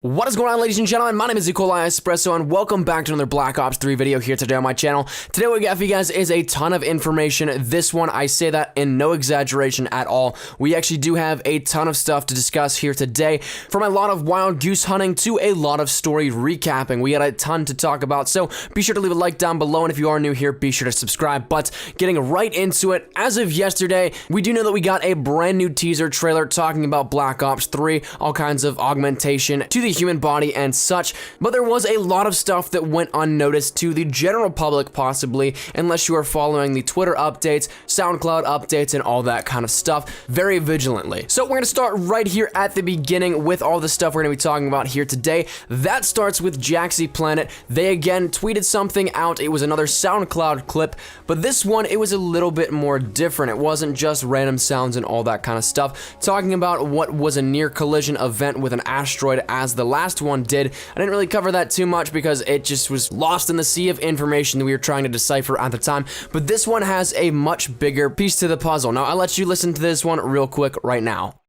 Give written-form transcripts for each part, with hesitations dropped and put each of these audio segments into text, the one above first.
What is going on, ladies and gentlemen? My name is Nikolai Espresso, and welcome back to another Black Ops 3 video here today on my channel. Today what we got for you guys is a ton of information. This one, I say that in no exaggeration at all. We actually do have a ton of stuff to discuss here today, from a lot of wild goose hunting to a lot of story recapping. We got a ton to talk about, so be sure to leave a like down below, and if you are new here, be sure to subscribe. But getting right into it, as of yesterday, we do know that we got a brand new teaser trailer talking about Black Ops 3, all kinds of augmentation to the human body and such, but there was a lot of stuff that went unnoticed to the general public, possibly, unless you are following the Twitter updates, SoundCloud updates, and all that kind of stuff very vigilantly. So we're going to start right here at the beginning with all the stuff we're going to be talking about here today. That starts with Jaxi Planet. They again tweeted something out. It was another SoundCloud clip, but this one, it was a little bit more different. It wasn't just random sounds and all that kind of stuff, talking about what was a near collision event with an asteroid as the last one did. I didn't really cover that too much because it just was lost in the sea of information that we were trying to decipher at the time, but this one has a much bigger piece to the puzzle. Now, I'll let you listen to this one real quick right now.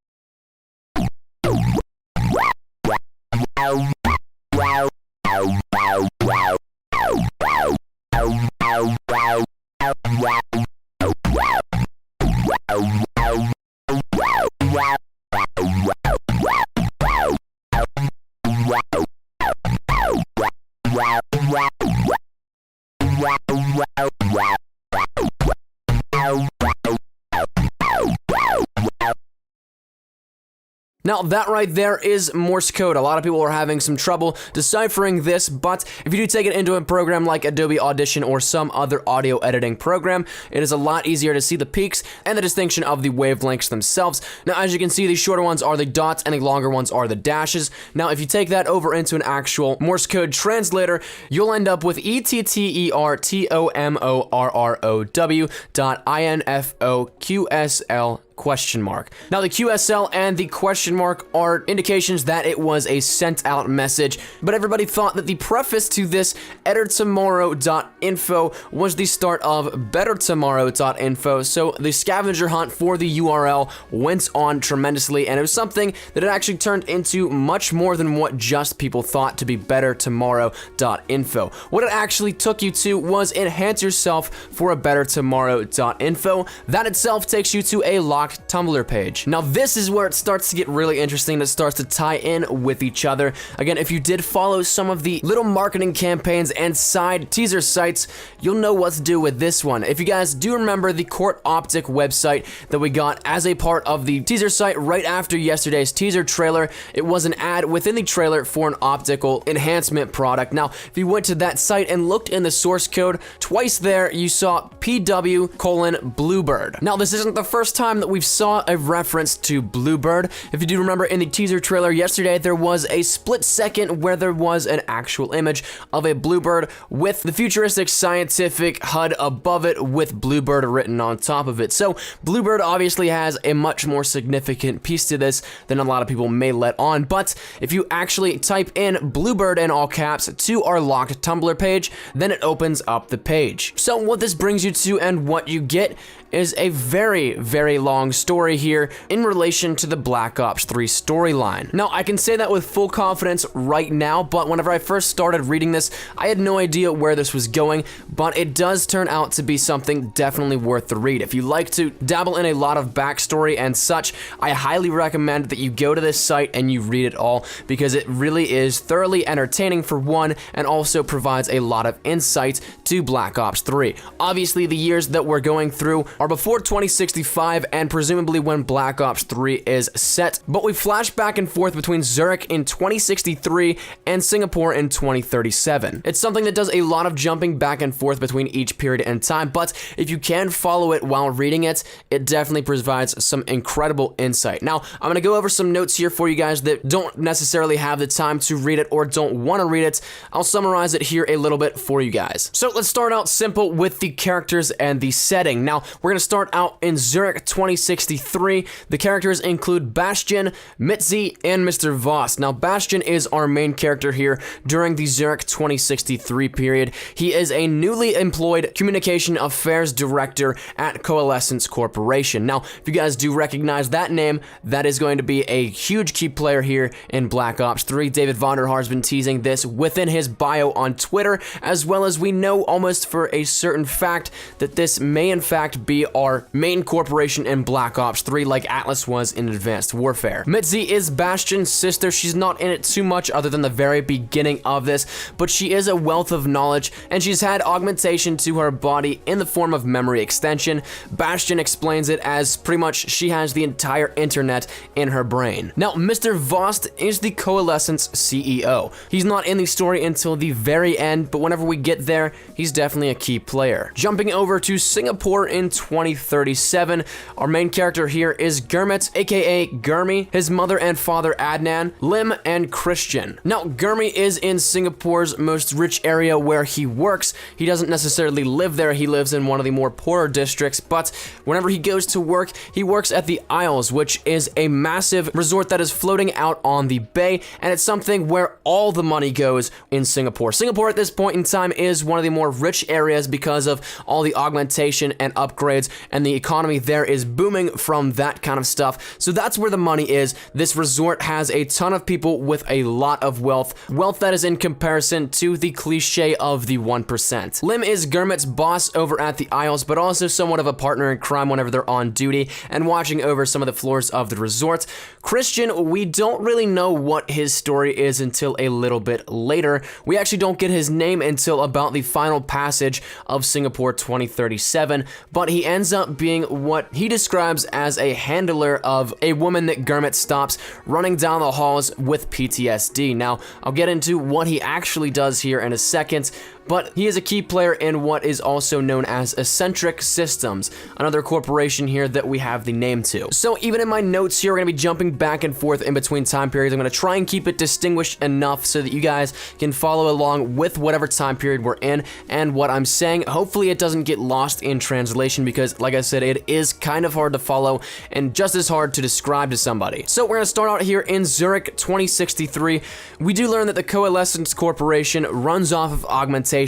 Now, that right there is Morse code. A lot of people are having some trouble deciphering this, but if you do take it into a program like Adobe Audition or some other audio editing program, it is a lot easier to see the peaks and the distinction of the wavelengths themselves. Now, as you can see, the shorter ones are the dots and the longer ones are the dashes. Now, if you take that over into an actual Morse code translator, you'll end up with ETTERTOMORROW.INFOQSL question mark. Now, the QSL and the question mark are indications that it was a sent out message, but everybody thought that the preface to this ettertomorrow.info was the start of bettertomorrow.info, so the scavenger hunt for the URL went on tremendously, and it was something that it actually turned into much more than what just people thought to be bettertomorrow.info. What it actually took you to was enhance yourself for a bettertomorrow.info. That itself takes you to a locked Tumblr page. Now, this is where it starts to get really interesting. It starts to tie in with each other. Again, if you did follow some of the little marketing campaigns and side teaser sites, you'll know what to do with this one. If you guys do remember the Court Optic website that we got as a part of the teaser site right after yesterday's teaser trailer, it was an ad within the trailer for an optical enhancement product. Now, if you went to that site and looked in the source code, twice there you saw PW:BLUEBIRD. Now, this isn't the first time that we saw a reference to BLUEBIRD. If you do remember, in the teaser trailer yesterday, there was a split second where there was an actual image of a BLUEBIRD with the futuristic scientific HUD above it with BLUEBIRD written on top of it. So BLUEBIRD obviously has a much more significant piece to this than a lot of people may let on, but if you actually type in BLUEBIRD in all caps to our locked Tumblr page, then it opens up the page. So what this brings you to and what you get is a very, very long story here in relation to the Black Ops 3 storyline. Now, I can say that with full confidence right now, but whenever I first started reading this, I had no idea where this was going, but it does turn out to be something definitely worth the read. If you like to dabble in a lot of backstory and such, I highly recommend that you go to this site and you read it all, because it really is thoroughly entertaining for one, and also provides a lot of insight to Black Ops 3. Obviously, the years that we're going through are before 2065 and presumably when Black Ops 3 is set, but we flash back and forth between Zurich in 2063 and Singapore in 2037. It's something that does a lot of jumping back and forth between each period and time, but if you can follow it while reading it, it definitely provides some incredible insight. Now, I'm going to go over some notes here for you guys that don't necessarily have the time to read it or don't want to read it. I'll summarize it here a little bit for you guys. So let's start out simple with the characters and the setting. Now, we're going to start out in Zurich 2063 2063. The characters include Bastion, Mitzi, and Mr. Voss. Now, Bastion is our main character here during the Zurich 2063 period. He is a newly employed communication affairs director at Coalescence Corporation. Now, if you guys do recognize that name, that is going to be a huge key player here in Black Ops 3. David Vonderhaar has been teasing this within his bio on Twitter, as well as we know almost for a certain fact that this may in fact be our main corporation in Black Ops 3, like Atlas was in Advanced Warfare. Mitzi is Bastion's sister. She's not in it too much other than the very beginning of this, but she is a wealth of knowledge, and she's had augmentation to her body in the form of memory extension. Bastion explains it as pretty much she has the entire internet in her brain. Now, Mr. Voss is the Coalescence CEO. He's not in the story until the very end, but whenever we get there, he's definitely a key player. Jumping over to Singapore in 2037, our main character here is Gurmit, aka Gurmy, his mother and father Adnan, Lim, and Christian. Now, Gurmy is in Singapore's most rich area where he works. He doesn't necessarily live there, he lives in one of the more poorer districts, but whenever he goes to work, he works at the Isles, which is a massive resort that is floating out on the bay, and it's something where all the money goes in Singapore. Singapore at this point in time is one of the more rich areas because of all the augmentation and upgrades, and the economy there is booming from that kind of stuff. So that's where the money is. This resort has a ton of people with a lot of wealth that is in comparison to the cliche of the 1%. Lim is Gurmit's boss over at the Isles, but also somewhat of a partner in crime whenever they're on duty and watching over some of the floors of the resort. Christian, we don't really know what his story is until a little bit later. We actually don't get his name until about the final passage of Singapore 2037, but he ends up being what he describes as a handler of a woman that Gurmit stops running down the halls with PTSD. Now, I'll get into what he actually does here in a second, but he is a key player in what is also known as Eccentric Systems, another corporation here that we have the name to. So even in my notes here, we're going to be jumping back and forth in between time periods. I'm going to try and keep it distinguished enough so that you guys can follow along with whatever time period we're in and what I'm saying. Hopefully it doesn't get lost in translation because, like I said, it is kind of hard to follow and just as hard to describe to somebody. So we're going to start out here in Zurich 2063. We do learn that the Coalescence Corporation runs off of augmentation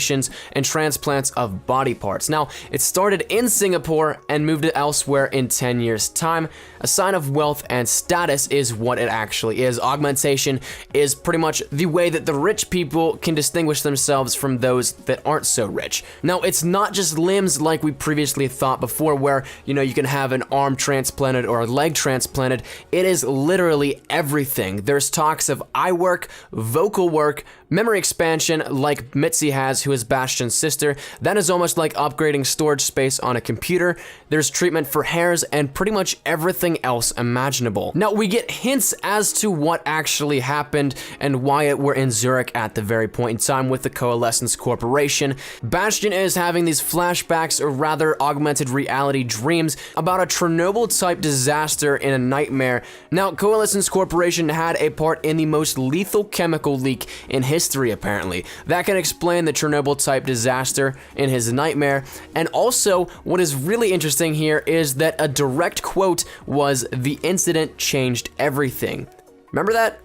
and transplants of body parts. Now, it started in Singapore and moved it elsewhere in 10 years' time. A sign of wealth and status is what it actually is. Augmentation is pretty much the way that the rich people can distinguish themselves from those that aren't so rich. Now, it's not just limbs like we previously thought before where, you know, you can have an arm transplanted or a leg transplanted. It is literally everything. There's talks of eye work, vocal work, memory expansion like Mitzi has, who is Bastion's sister. That is almost like upgrading storage space on a computer. There's treatment for hairs and pretty much everything else imaginable. Now, we get hints as to what actually happened and why we're in Zurich at the very point in time with the Coalescence Corporation. Bastion is having these flashbacks, or rather augmented reality dreams, about a Chernobyl-type disaster in a nightmare. Now, Coalescence Corporation had a part in the most lethal chemical leak in history, apparently. That can explain the Chernobyl-type disaster in his nightmare. And also, what is really interesting here is that a direct quote was, "The incident changed everything." Remember that?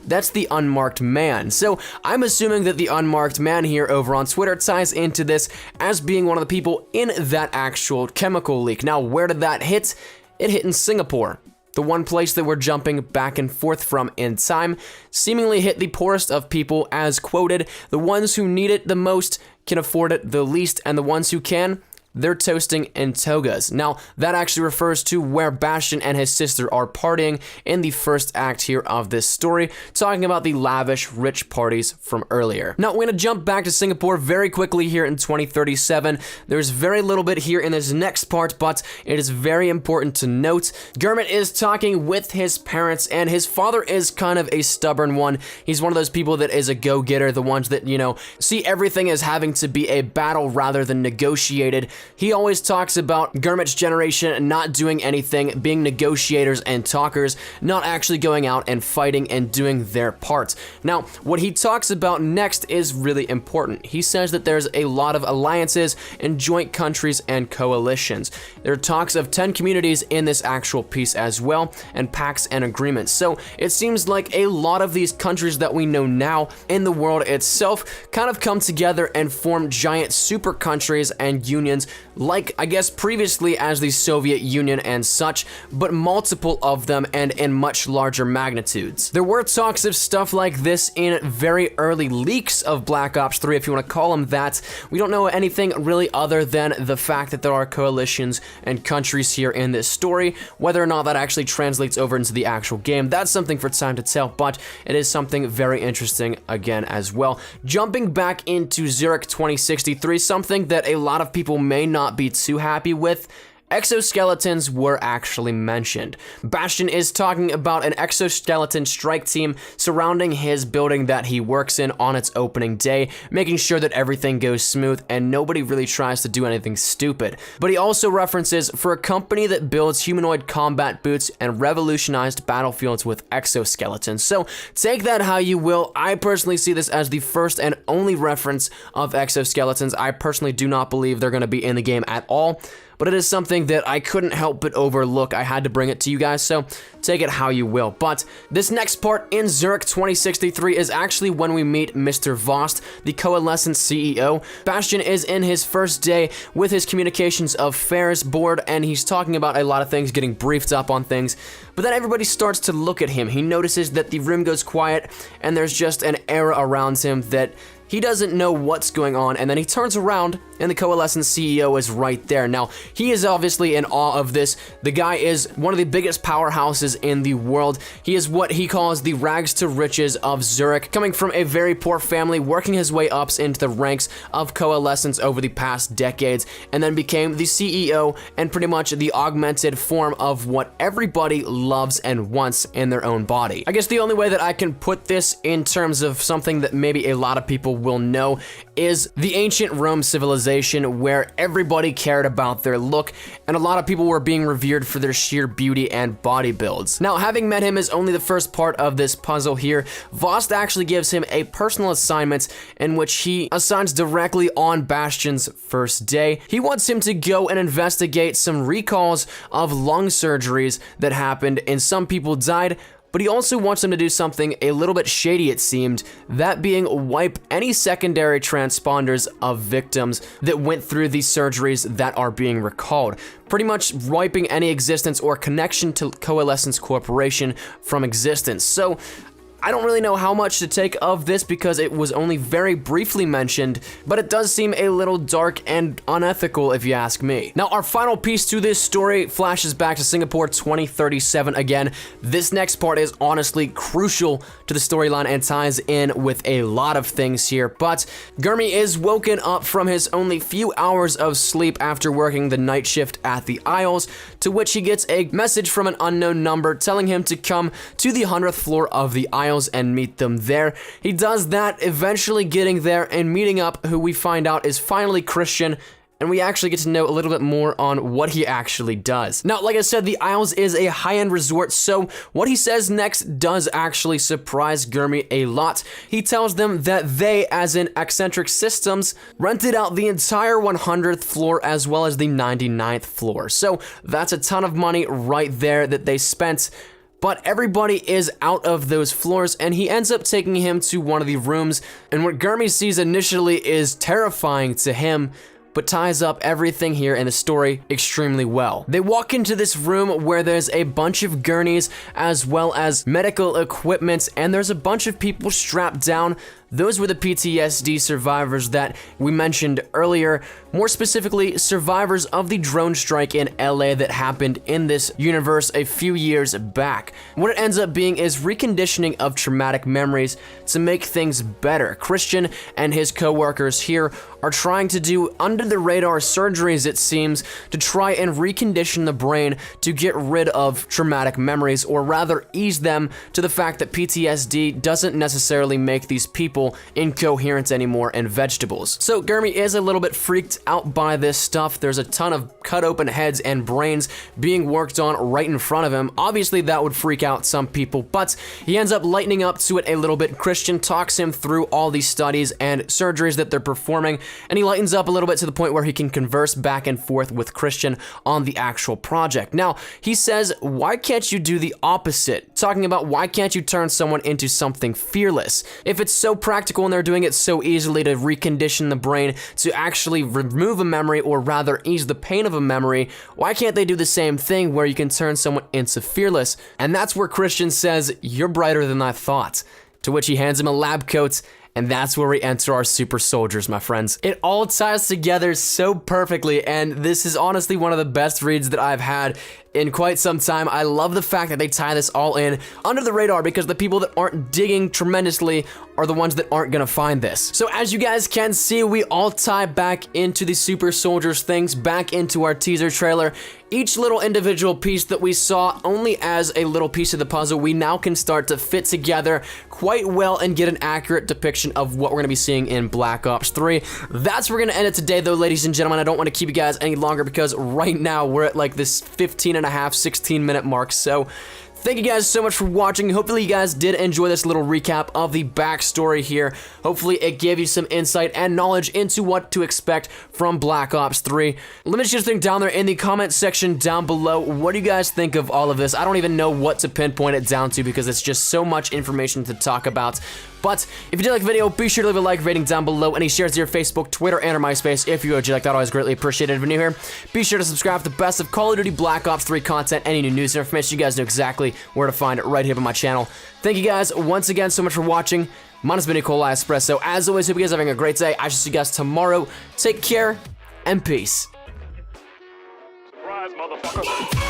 That's the Unmarked Man. So I'm assuming that the Unmarked Man here over on Twitter ties into this as being one of the people in that actual chemical leak. Now, where did that hit? It hit in Singapore. The one place that we're jumping back and forth from in time, seemingly hit the poorest of people as quoted. The ones who need it the most can afford it the least, and the ones who can, they're toasting in togas. Now, that actually refers to where Bastion and his sister are partying in the first act here of this story, talking about the lavish, rich parties from earlier. Now, we're gonna jump back to Singapore very quickly here in 2037. There's very little bit here in this next part, but it is very important to note. Gurmit is talking with his parents, and his father is kind of a stubborn one. He's one of those people that is a go-getter, the ones that, you know, see everything as having to be a battle rather than negotiated. he always talks about Gurmit's generation not doing anything, being negotiators and talkers, not actually going out and fighting and doing their part. Now, what he talks about next is really important. He says that there's a lot of alliances and joint countries and coalitions. There are talks of 10 communities in this actual piece as well, and pacts and agreements. So it seems like a lot of these countries that we know now in the world itself kind of come together and form giant super countries and unions, like I guess previously as the Soviet Union and such, but multiple of them and in much larger magnitudes. There were talks of stuff like this in very early leaks of Black Ops 3, if you want to call them that. We don't know anything really other than the fact that there are coalitions and countries here in this story. Whether or not that actually translates over into the actual game, that's something for time to tell, but it is something very interesting again as well. Jumping back into Zurich 2063, something that a lot of people may not be too happy with, exoskeletons were actually mentioned. Bastion is talking about an exoskeleton strike team surrounding his building that he works in on its opening day, making sure that everything goes smooth and nobody really tries to do anything stupid. But he also references for a company that builds humanoid combat boots and revolutionized battlefields with exoskeletons. So take that how you will. I personally see this as the first and only reference of exoskeletons. I personally do not believe they're going to be in the game at all, but it is something that I couldn't help but overlook. I had to bring it to you guys, so take it how you will. But this next part in Zurich 2063 is actually when we meet Mr. Vost, the Coalescence CEO. Bastion is in his first day with his Communications Affairs board, and he's talking about a lot of things, getting briefed up on things. But then everybody starts to look at him. He notices that the room goes quiet, and there's just an aura around him that he doesn't know what's going on, and then he turns around and the Coalescence CEO is right there. Now, he is obviously in awe of this. The guy is one of the biggest powerhouses in the world. He is what he calls the rags to riches of Zurich, coming from a very poor family, working his way up into the ranks of Coalescence over the past decades, and then became the CEO and pretty much the augmented form of what everybody loves and wants in their own body. I guess the only way that I can put this in terms of something that maybe a lot of people will know is the ancient Rome civilization, where everybody cared about their look and a lot of people were being revered for their sheer beauty and body builds. Now, having met him is only the first part of this puzzle here. Vost actually gives him a personal assignment in which he assigns directly on Bastion's first day. He wants him to go and investigate some recalls of lung surgeries that happened and some people died, but he also wants him to do something a little bit shady, it seemed, that being wipe any secondary transponders of victims that went through these surgeries that are being recalled. Pretty much wiping any existence or connection to Coalescence Corporation from existence. So I don't really know how much to take of this because it was only very briefly mentioned, but it does seem a little dark and unethical if you ask me. Now, our final piece to this story flashes back to Singapore 2037 again. This next part is honestly crucial to the storyline and ties in with a lot of things here, but Gurmi is woken up from his only few hours of sleep after working the night shift at the Isles, to which he gets a message from an unknown number telling him to come to the 100th floor of the Isles and meet them there. He does that, eventually getting there and meeting up who we find out is finally Christian, and we actually get to know a little bit more on what he actually does. Now, like I said, the Isles is a high-end resort, so what he says next does actually surprise Gurmi a lot. He tells them that they, as in Eccentric Systems, rented out the entire 100th floor as well as the 99th floor. So that's a ton of money right there that they spent. But everybody is out of those floors, and he ends up taking him to one of the rooms, and what Gurmi sees initially is terrifying to him, but ties up everything here in the story extremely well. They walk into this room where there's a bunch of gurneys as well as medical equipment, and there's a bunch of people strapped down. Those were the PTSD survivors that we mentioned earlier, more specifically survivors of the drone strike in LA that happened in this universe a few years back. What it ends up being is reconditioning of traumatic memories to make things better. Christian and his co-workers here are trying to do under-the-radar surgeries, it seems, to try and recondition the brain to get rid of traumatic memories, or rather ease them to the fact that PTSD doesn't necessarily make these people chemical incoherence anymore in vegetables. So Gurmy is a little bit freaked out by this stuff. There's a ton of cut open heads and brains being worked on right in front of him. Obviously that would freak out some people, but he ends up lightening up to it a little bit. Christian talks him through all these studies and surgeries that they're performing, and he lightens up a little bit to the point where he can converse back and forth with Christian on the actual project. Now, he says, why can't you do the opposite? Talking about why can't you turn someone into something fearless? If it's so practical and they're doing it so easily to recondition the brain to actually remove a memory, or rather ease the pain of a memory, why can't they do the same thing where you can turn someone into fearless? And that's where Christian says, you're brighter than I thought. To which he hands him a lab coat, and that's where we enter our super soldiers, my friends. It all ties together so perfectly, and this is honestly one of the best reads that I've had in quite some time. I love the fact that they tie this all in under the radar, because the people that aren't digging tremendously are the ones that aren't gonna find this. So as you guys can see, we all tie back into the super soldiers things, back into our teaser trailer. Each little individual piece that we saw only as a little piece of the puzzle, we now can start to fit together quite well and get an accurate depiction of what we're gonna be seeing in Black Ops 3. That's where we're gonna end it today though, ladies and gentlemen. I don't wanna keep you guys any longer, because right now we're at like this 16-minute mark. So thank you guys so much for watching. Hopefully you guys did enjoy this little recap of the backstory here. Hopefully it gave you some insight and knowledge into what to expect from Black Ops 3. Let me just think down there in the comment section down below. What do you guys think of all of this? I don't even know what to pinpoint it down to, because it's just so much information to talk about. But if you did like the video, be sure to leave a like rating down below. Any shares to your Facebook, Twitter, and or MySpace if you would like that. Always greatly appreciated. If you're new here, be sure to subscribe for the best of Call of Duty Black Ops 3 content. Any new news and information, you guys know exactly where to find it right here on my channel. Thank you guys once again so much for watching. Mine has been Nikolai Espresso. As always, hope you guys are having a great day. I shall see you guys tomorrow. Take care and peace. Surprise, motherfucker.